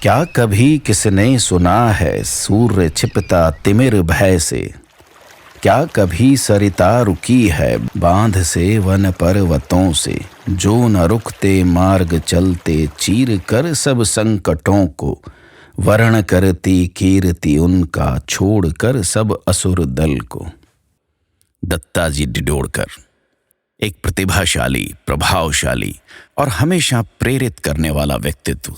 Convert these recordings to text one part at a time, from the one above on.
क्या कभी किसने सुना है सूर्य छिपता तिमिर भय से। क्या कभी सरिता रुकी है बांध से वन पर्वतों से। जो न रुकते मार्ग चलते चीर कर सब संकटों को। वरण करती कीर्ति उनका छोड़ कर सब असुर दल को। दत्ताजी डिडोड़कर एक प्रतिभाशाली, प्रभावशाली और हमेशा प्रेरित करने वाला व्यक्तित्व।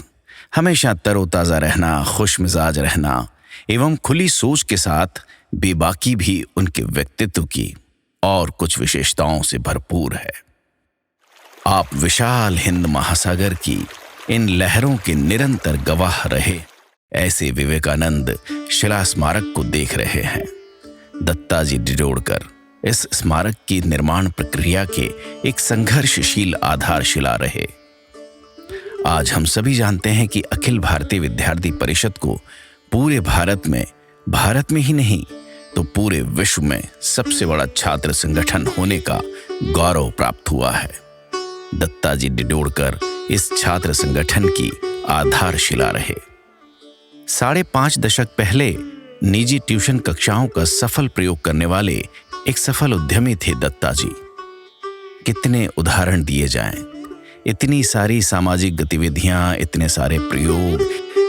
हमेशा तरोताजा रहना, खुश मिजाज रहना एवं खुली सोच के साथ बेबाकी भी उनके व्यक्तित्व की और कुछ विशेषताओं से भरपूर है। आप विशाल हिंद महासागर की इन लहरों के निरंतर गवाह रहे ऐसे विवेकानंद शिला स्मारक को देख रहे हैं। दत्ताजी डिडोड़कर इस स्मारक की निर्माण प्रक्रिया के एक संघर्षशील आधारशिला रहे। आज हम सभी जानते हैं कि अखिल भारतीय विद्यार्थी परिषद को पूरे भारत में ही नहीं तो पूरे विश्व में सबसे बड़ा छात्र संगठन होने का गौरव प्राप्त हुआ है। दत्ताजी डिडोड़कर इस छात्र संगठन की आधारशिला रहे। 5.5 दशक पहले निजी ट्यूशन कक्षाओं का सफल प्रयोग करने वाले एक सफल उद्यमी थे दत्ताजी। कितने उदाहरण दिए जाएं, इतनी सारी सामाजिक गतिविधियां, इतने सारे प्रयोग,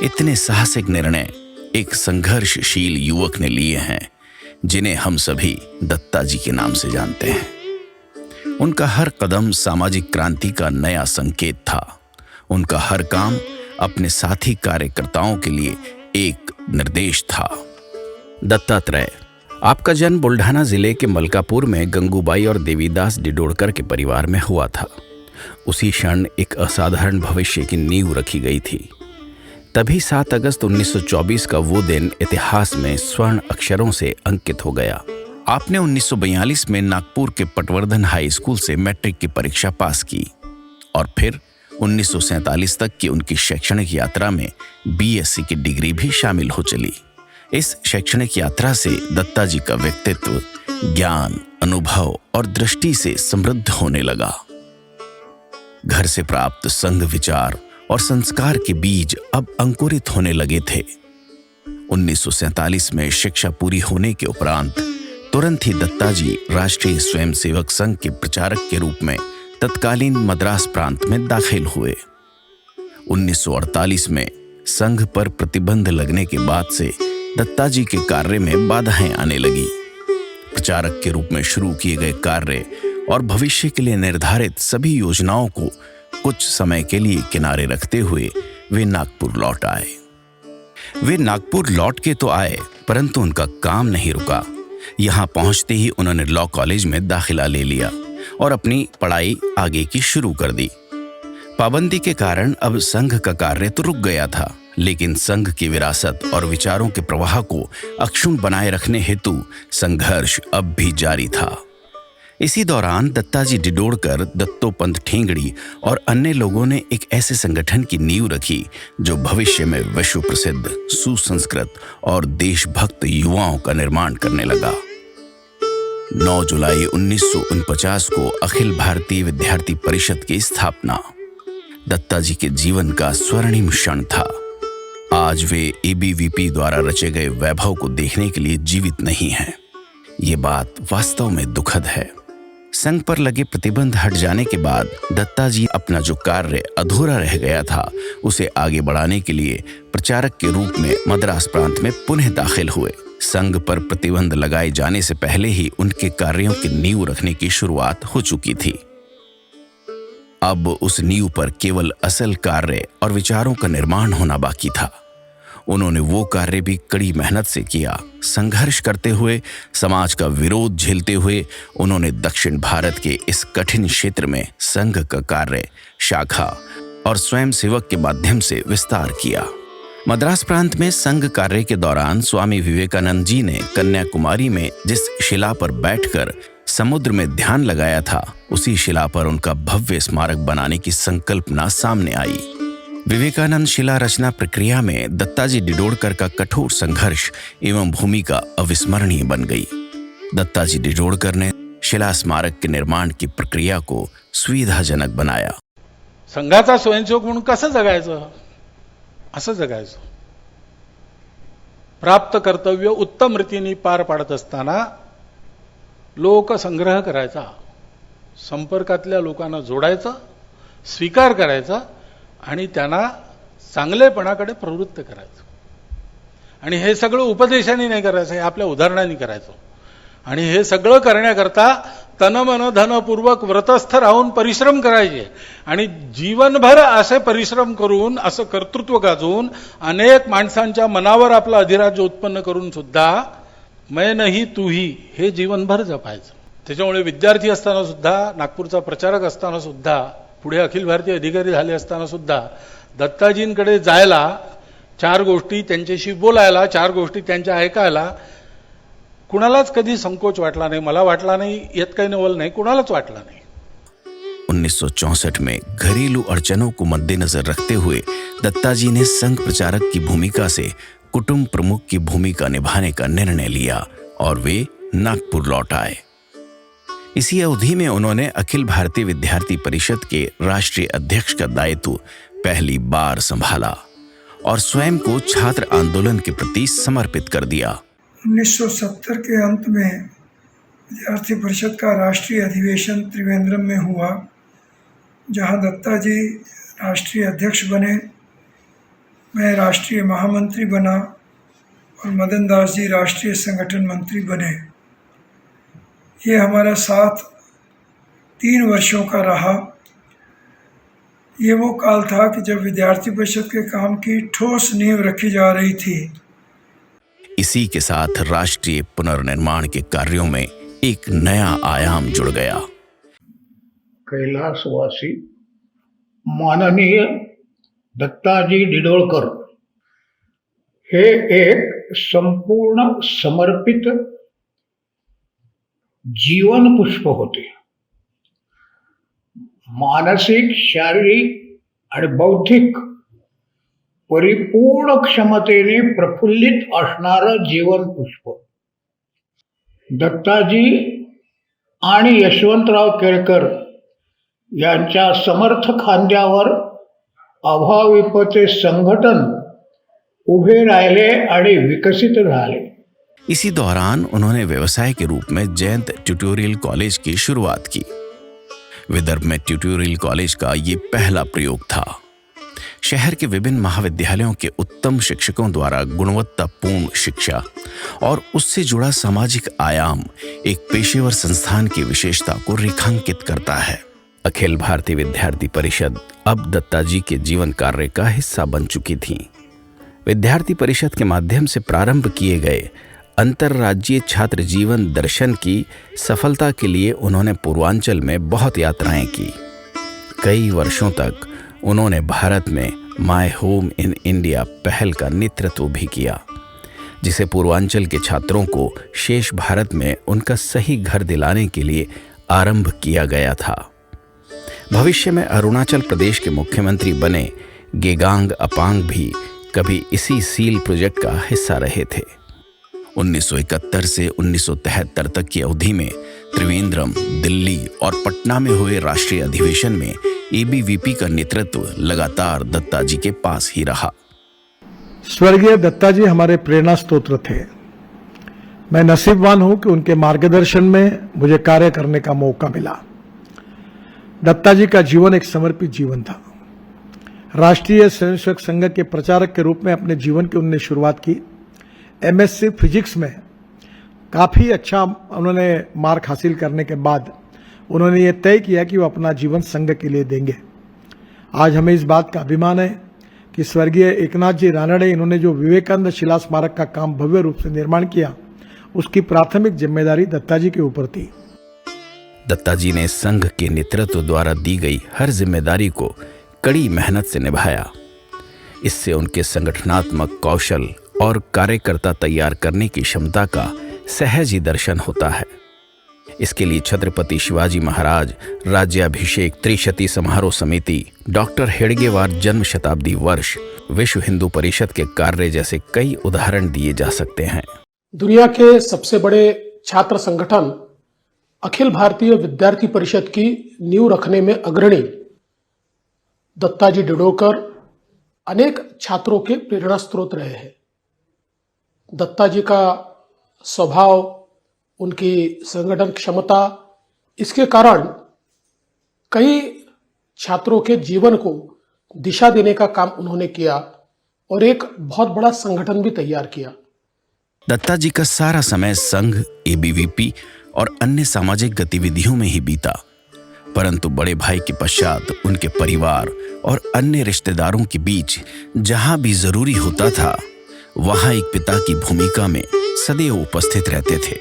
इतने साहसिक निर्णय एक संघर्षशील युवक ने लिए हैं जिन्हें हम सभी दत्ताजी के नाम से जानते हैं। उनका हर कदम सामाजिक क्रांति का नया संकेत था। उनका हर काम अपने साथी कार्यकर्ताओं के लिए एक निर्देश था। दत्तात्रेय, आपका जन्म बुल्ढाना जिले के मलकापुर में गंगूबाई और देवीदास डिडोड़कर के परिवार में हुआ था। उसी क्षण एक असाधारण भविष्य की नींव रखी गई थी। तभी 7 अगस्त 1924 का वो दिन इतिहास में स्वर्ण अक्षरों से अंकित हो गया। आपने 1942 में नागपुर के पटवर्धन हाई स्कूल से मैट्रिक की परीक्षा पास की और फिर 1947 तक की उनकी शैक्षणिक यात्रा में बीएससी की डिग्री भी शामिल हो चली। इस शैक्षणिक यात्रा से दत्ताजी का व्यक्तित्व ज्ञान, अनुभव और दृष्टि से समृद्ध होने लगा। घर से प्राप्त संघ विचार और संस्कार के बीज अब अंकुरित होने लगे थे। 1947 में शिक्षा पूरी होने के उपरांत तुरंत ही दत्ताजी राष्ट्रीय स्वयंसेवक संघ के प्रचारक के रूप में तत्कालीन मद्रास प्रांत में दाखिल हुए। 1948 में संघ पर प्रतिबंध लगने के बाद से दत्ताजी के कार्य में बाधाएं आने लगी। प्रचारक के रूप में शुरू किए गए कार्य और भविष्य के लिए निर्धारित सभी योजनाओं को कुछ समय के लिए किनारे रखते हुए वे नागपुर लौट आए। वे नागपुर लौट के तो आए, परंतु उनका काम नहीं रुका। यहां पहुंचते ही उन्होंने लॉ कॉलेज में दाखिला ले लिया और अपनी पढ़ाई आगे की शुरू कर दी। पाबंदी के कारण अब संघ का कार्य तो रुक गया था, लेकिन संघ की विरासत और विचारों के प्रवाह को अक्षुण्ण बनाए रखने हेतु संघर्ष अब भी जारी था। इसी दौरान दत्ताजी डिडोड़कर, दत्तोपंत ठेंगड़ी और अन्य लोगों ने एक ऐसे संगठन की नींव रखी जो भविष्य में विश्व प्रसिद्ध, सुसंस्कृत और देशभक्त युवाओं का निर्माण करने लगा। 9 जुलाई 1949 को अखिल भारतीय विद्यार्थी परिषद की स्थापना दत्ताजी के जीवन का स्वर्णिम क्षण था। आज वे एबीवीपी द्वारा रचे गए वैभव को देखने के लिए जीवित नहीं हैं। ये बात वास्तव में दुखद है। संघ पर लगे प्रतिबंध हट जाने के बाद दत्ताजी अपना जो कार्य अधूरा रह गया था उसे आगे बढ़ाने के लिए प्रचारक के रूप में मद्रास प्रांत में पुनः दाखिल हुए। संघ पर प्रतिबंध लगाए जाने से पहले ही उनके कार्यों की नींव रखने की शुरुआत हो चुकी थी। अब उस नींव पर केवल असल कार्य और विचारों का निर्माण होना बाकी था। उन्होंने वो कार्य भी कड़ी मेहनत से किया। संघर्ष करते हुए, समाज का विरोध झेलते हुए उन्होंने दक्षिण भारत के इस कठिन क्षेत्र में संघ का कार्य शाखा और स्वयंसेवक के माध्यम से विस्तार किया। मद्रास प्रांत में संघ कार्य के दौरान स्वामी विवेकानंद जी ने कन्याकुमारी में जिस शिला पर बैठकर समुद्र में ध्यान लगाया था, उसी शिला पर उनका भव्य स्मारक बनाने की संकल्पना सामने आई। विवेकानंद शिला रचना प्रक्रिया में दत्ताजी डिडोड़कर का कठोर संघर्ष एवं भूमिका अविस्मरणीय बन गई। दत्ताजी डिडोड़कर ने शिला स्मारक के निर्माण की प्रक्रिया को सुविधाजनक बनाया। संघाचा स्वयंसेवक म्हणून कसं जगायचं असं जगायचं. प्राप्त कर्तव्य उत्तम रीतीने पार पाडत असताना लोकसंग्रह करायचा, संपर्कातल्या लोकांना जोडायचं, स्वीकार करायचा आणि त्यांना चांगलेपणाकडे प्रवृत्त करायचं. आणि हे सगळं उपदेशाने नाही करायचं, हे आपल्या उदाहरणाने करायचं. आणि हे सगळं करण्याकरता तनमन धनपूर्वक व्रतस्थ राहून परिश्रम करायचे. आणि जीवनभर असे परिश्रम करून, असं कर्तृत्व गाजवून अनेक माणसांच्या मनावर आपलं अधिराज्य उत्पन्न करून सुद्धा मैं नहीं तू ही हे जीवनभर जपायचं. त्याच्यामुळे विद्यार्थी असताना सुद्धा, नागपूरचा प्रचारक असताना सुद्धा, पुढे अखिल भारतीय अधिकारी झाले असताना सुद्धा दत्ताजींकडे जायला, 4 गोष्टी त्यांच्याशी बोलायला, 4 गोष्टी त्यांच्या ऐकायला कुणालाच कधी संकोच वाटला नाही. मला वाटला नाही, यात काही नवल नाही, कुणालाच वाटला नाही. 1964 में घरेलू अड़चनों को मद्देनजर रखते हुए दत्ताजी ने संघ प्रचारक की भूमिका से कुटुंब प्रमुख की भूमिका निभाने का निर्णय लिया और वे नागपुर लौट आए. इसी अवधि में उन्होंने अखिल भारतीय विद्यार्थी परिषद के राष्ट्रीय अध्यक्ष का दायित्व पहली बार संभाला और स्वयं को छात्र आंदोलन के प्रति समर्पित कर दिया. 1970 के अंत में विद्यार्थी परिषद का राष्ट्रीय अधिवेशन त्रिवेंद्रम में हुआ, जहां दत्ताजी राष्ट्रीय अध्यक्ष बने, मैं राष्ट्रीय महामंत्री बना और मदन दास जी राष्ट्रीय संगठन मंत्री बने. ये हमारा साथ 3 वर्षों का रहा. ये वो काल था कि जब विद्यार्थी परिषद के काम की ठोस नींव रखी जा रही थी. इसी के साथ राष्ट्रीय पुनर्निर्माण के कार्यों में एक नया आयाम जुड़ गया. कैलासवासी माननीय दत्ताजी डिडोळकर हे एक संपूर्ण समर्पित जीवन पुष्प होते. मानसिक, शारीरिक आणि बौद्धिक परिपूर्ण क्षमतेने प्रफुल्लित असणारं जीवन पुष्प. दत्ताजी आणि यशवंतराव केळकर यांच्या समर्थ खांद्यावर अभाविपचे संघटन उभे राहिले आणि विकसित झाले. इसी दौरान उन्होंने व्यवसाय के रूप में जयंत ट्यूटोरियल कॉलेज की शुरुआत की. विदर्भ में ट्यूटोरियल कॉलेज का ये पहला प्रयोग था. शहर के विभिन्न महाविद्यालयों के उत्तम शिक्षकों द्वारा गुणवत्तापूर्ण शिक्षा और उससे जुड़ा सामाजिक आयाम एक पेशेवर संस्थान की विशेषता को रेखांकित करता है. अखिल भारतीय विद्यार्थी परिषद अब दत्ताजी के जीवन कार्य का हिस्सा बन चुकी थी. विद्यार्थी परिषद के माध्यम से प्रारंभ किए गए अंतर्राज्यीय छात्र जीवन दर्शन की सफलता के लिए उन्होंने पूर्वांचल में बहुत यात्राएं की. कई वर्षों तक उन्होंने भारत में माय होम इन इंडिया पहल का नेतृत्व भी किया, जिसे पूर्वांचल के छात्रों को शेष भारत में उनका सही घर दिलाने के लिए आरंभ किया गया था. भविष्य में अरुणाचल प्रदेश के मुख्यमंत्री बने गेगांग अपांग भी कभी इसी सील प्रोजेक्ट का हिस्सा रहे थे. 1971 से 1973 तक की अवधि में त्रिवेंद्रम, दिल्ली और पटना में हुए राष्ट्रीय अधिवेशन में एबीवीपी का नेतृत्व लगातार दत्ताजी के पास ही रहा. स्वर्गीय दत्ताजी हमारे प्रेरणा स्रोत थे. मैं नसीबवान हूं कि उनके मार्गदर्शन में मुझे कार्य करने का मौका मिला. दत्ताजी का जीवन एक समर्पित जीवन था. राष्ट्रीय स्वयंसेवक संघ के प्रचारक के रूप में अपने जीवन की उन्होंने शुरुआत की. एमएससी फिजिक्स में काफ़ी अच्छा उन्होंने मार्क हासिल करने के बाद उन्होंने ये तय किया कि वो अपना जीवन संघ के लिए देंगे. आज हमें इस बात का अभिमान है कि स्वर्गीय एकनाथ जी रानड़े इन्होंने जो विवेकानंद शिला स्मारक का काम भव्य रूप से निर्माण किया, उसकी प्राथमिक जिम्मेदारी दत्ताजी के ऊपर थी. दत्ताजी ने संघ के नेतृत्व द्वारा दी गई हर जिम्मेदारी को कड़ी मेहनत से निभाया. इससे उनके संगठनात्मक कौशल और कार्यकर्ता तैयार करने की क्षमता का सहज ही दर्शन होता है. इसके लिए छत्रपति शिवाजी महाराज राज्याभिषेक त्रिशती समारोह समिति, डॉक्टर हेडगेवार जन्म शताब्दी वर्ष, विश्व हिंदू परिषद के कार्य जैसे कई उदाहरण दिए जा सकते हैं. दुनिया के सबसे बड़े छात्र संगठन अखिल भारतीय विद्यार्थी परिषद की नींव रखने में अग्रणी दत्ताजी डिडोळकर अनेक छात्रों के प्रेरणा स्रोत रहे हैं। दत्ता जी का स्वभाव, उनकी संगठन क्षमता, इसके कारण कई छात्रों के जीवन को दिशा देने का काम उन्होंने किया और एक बहुत बड़ा संगठन भी तैयार किया। दत्ता जी का सारा समय संघ, एबीवीपी और अन्य सामाजिक गतिविधियों में ही बीता, परंतु बड़े भाई के पश्चात उनके परिवार और अन्य रिश्तेदारों के बीच जहां भी जरूरी होता था, वहां एक पिता की भूमिका में सदैव उपस्थित रहते थे।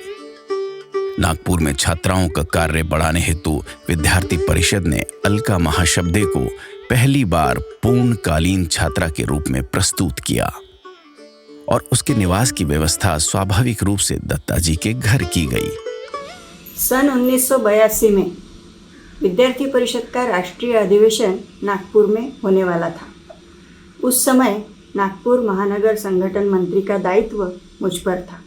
नागपुर में छात्राओं का कार्य बढ़ाने हेतु विद्यार्थी परिषद ने अलका महाशब्दे को पहली बार पूर्णकालीन छात्रा के रूप में प्रस्तुत किया और उसके निवास की व्यवस्था स्वाभाविक रूप से दत्ता जी के घर की गई। सन 1982 में विद्यार्थी परिषद का राष्ट्रीय अधिवेशन नागपुर में होने वाला था। उस समय नागपुर महानगर संगठन मंत्री का दायित्व मुझ पर था।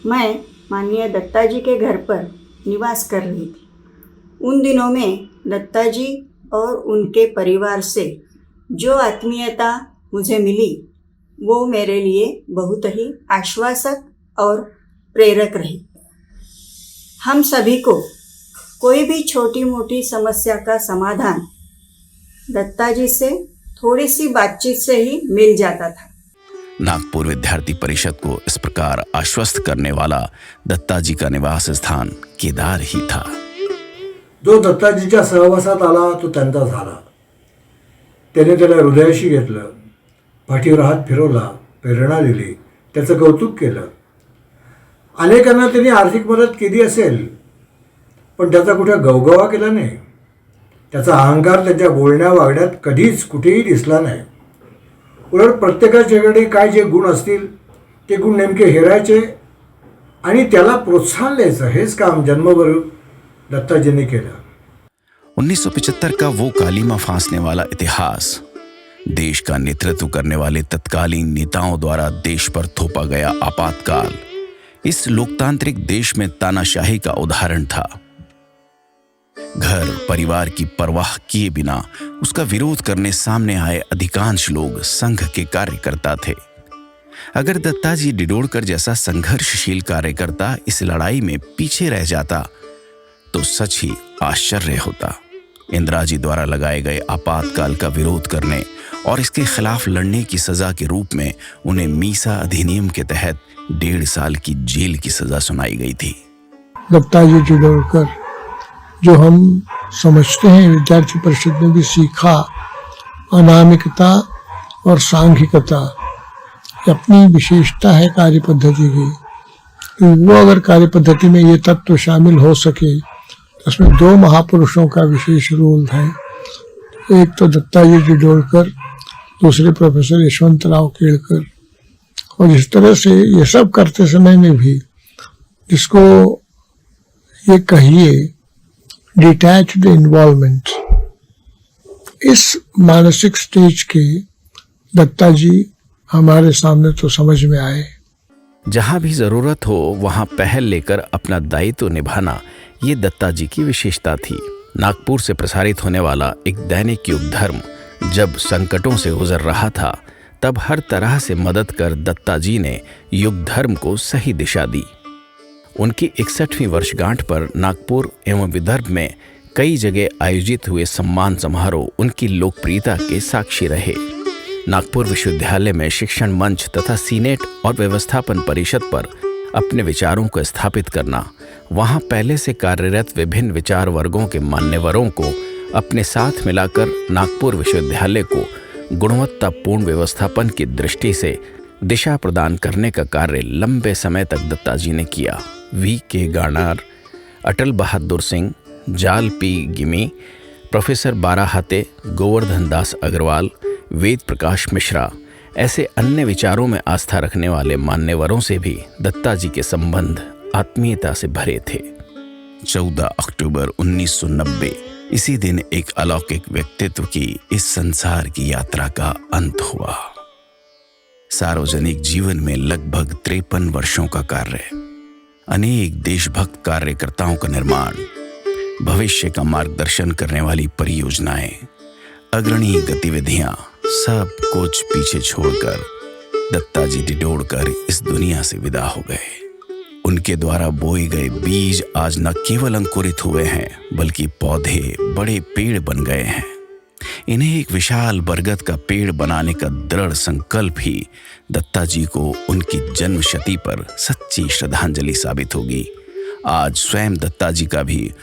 मैं माननीय दत्ता जी के घर पर निवास कर रही थी। उन दिनों में दत्ता जी और उनके परिवार से जो आत्मीयता मुझे मिली, वो मेरे लिए बहुत ही आश्वासक और प्रेरक रही। हम सभी को कोई भी छोटी मोटी समस्या का समाधान दत्ता जी से थोड़ी सी बातचीत से ही मिल जाता था। नागपुर विद्यार्थी परिषद को इस प्रकार आश्वस्त करने वाला दत्ता जी का निवास स्थान केदार ही था। जो दत्ताजीच्या सहवासात आला तो त्यांचा झाला। त्याने त्याला हृदयाशी घेतलं, पाठीवर हात फिरवला, प्रेरणा दिली, त्याचं कौतुक केलं। अनेकांना त्यांनी आर्थिक मदत केली असेल, पण त्याचा कुठे गवगवा केला नाही। त्याचा अहंकार त्याच्या बोलण्या वागण्यात कधीच कुठेही दिसला नाही। उलट प्रत्येकाच्याकडे काय जे गुण असतील ते गुण नेमके हेरायचे आणि त्याला प्रोत्साहन द्यायचं, हेच काम जन्मभर दत्ताजींनी केलं। 1975 का वो कालीमा फांसने वाला इतिहास, देश का नेतृत्व करने वाले तत्कालीन नेताओं द्वारा देश पर थोपा गया आपातकाल, इस लोकतांत्रिक देश में तानाशाही का उदाहरण था। घर परिवार की परवाह किए बिना उसका विरोध करने सामने आए अधिकांश लोग संघ के कार्यकर्ता थे। अगर दत्ताजी डिडोड़कर जैसा संघर्षशील कार्यकर्ता इस लड़ाई में पीछे रह जाता तो सच ही आश्चर्य होता। इंदिरा जी द्वारा लगाए गए आपातकाल का विरोध करने और इसके खिलाफ लड़ने की सजा के रूप में उन्हें मीसा अधिनियम के तहत 1.5 साल की जेल की सजा सुनाई गई थी। दत्ताजी डिडोड़कर जो हम समझते हैं विद्यार्थी परिषद में भी सीखा, अनामिकता और सांघिकता अपनी विशेषता है कार्य पद्धति की। वो अगर कार्य पद्धति में ये तत्व शामिल हो सके तो उसमें 2 महापुरुषों का विशेष रोल है। एक तो दत्ताजी डिडोड़कर, दूसरे प्रोफेसर यशवंतराव केळकर। और इस तरह से ये सब करते समय में भी जिसको ये कहिए डिटैच्ड इन्वॉल्वमेंट, इस मानसिक स्टेज के दत्ता जी हमारे सामने तो समझ में आए। जहां भी जरूरत हो वहां पहल लेकर अपना दायित्व निभाना, ये दत्ता जी की विशेषता थी। नागपुर से प्रसारित होने वाला एक दैनिक युग धर्म जब संकटों से गुजर रहा था, तब हर तरह से मदद कर दत्ता जी ने युग धर्म को सही दिशा दी। उनकी 61वीं वर्षगांठ पर नागपुर एवं विदर्भ में कई जगह आयोजित हुए सम्मान समारोह उनकी लोकप्रियता के साक्षी रहे। नागपुर विश्वविद्यालय में शिक्षण मंच तथा सीनेट और व्यवस्थापन परिषद पर अपने विचारों को स्थापित करना, वहां पहले से कार्यरत विभिन्न विचार वर्गों के मान्यवरों को अपने साथ मिलाकर नागपुर विश्वविद्यालय को गुणवत्तापूर्ण व्यवस्थापन की दृष्टि से दिशा प्रदान करने का कार्य लंबे समय तक दत्ता जी ने किया। V.K. गार्नर, अटल बहादुर सिंह, जाल P gimme, professor Barahate, Govardhan दास अग्रवाल, वेद प्रकाश मिश्रा, ऐसे अन्य विचारों में आस्था रखने वाले मान्यवरों से भी दत्ता जी के संबंध आत्मीयता से भरे थे। 14 अक्टूबर 1990 इसी दिन एक अलौकिक व्यक्तित्व की इस संसार की यात्रा का अंत हुआ। सार्वजनिक जीवन में लगभग 53 वर्षों का कार्य, अनेक देशभक्त कार्यकर्ताओं का निर्माण, भविष्य का मार्गदर्शन करने वाली परियोजनाएं, अग्रणी गतिविधियां, सब कुछ पीछे छोड़कर दत्ता जी डिडोड़कर इस दुनिया से विदा हो गए। उनके द्वारा बोए गए बीज आज न केवल अंकुरित हुए हैं बल्कि पौधे बड़े पेड़ बन गए हैं। इन्हें एक विशाल बरगद का पेड़ बनाने का दृढ़ संकल्प ही दत्ता जी को उनकी जन्म शती पर सच्ची श्रद्धांजलि साबित होगी। आज स्वयं दत्ता जी का भी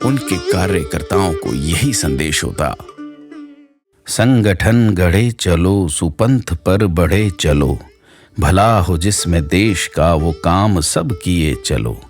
उनके कार्यकर्ताओं को यही संदेश होता। संगठन गढ़े चलो, सुपंथ पर बढ़े चलो, भला हो जिसमें देश का वो काम सब किए चलो।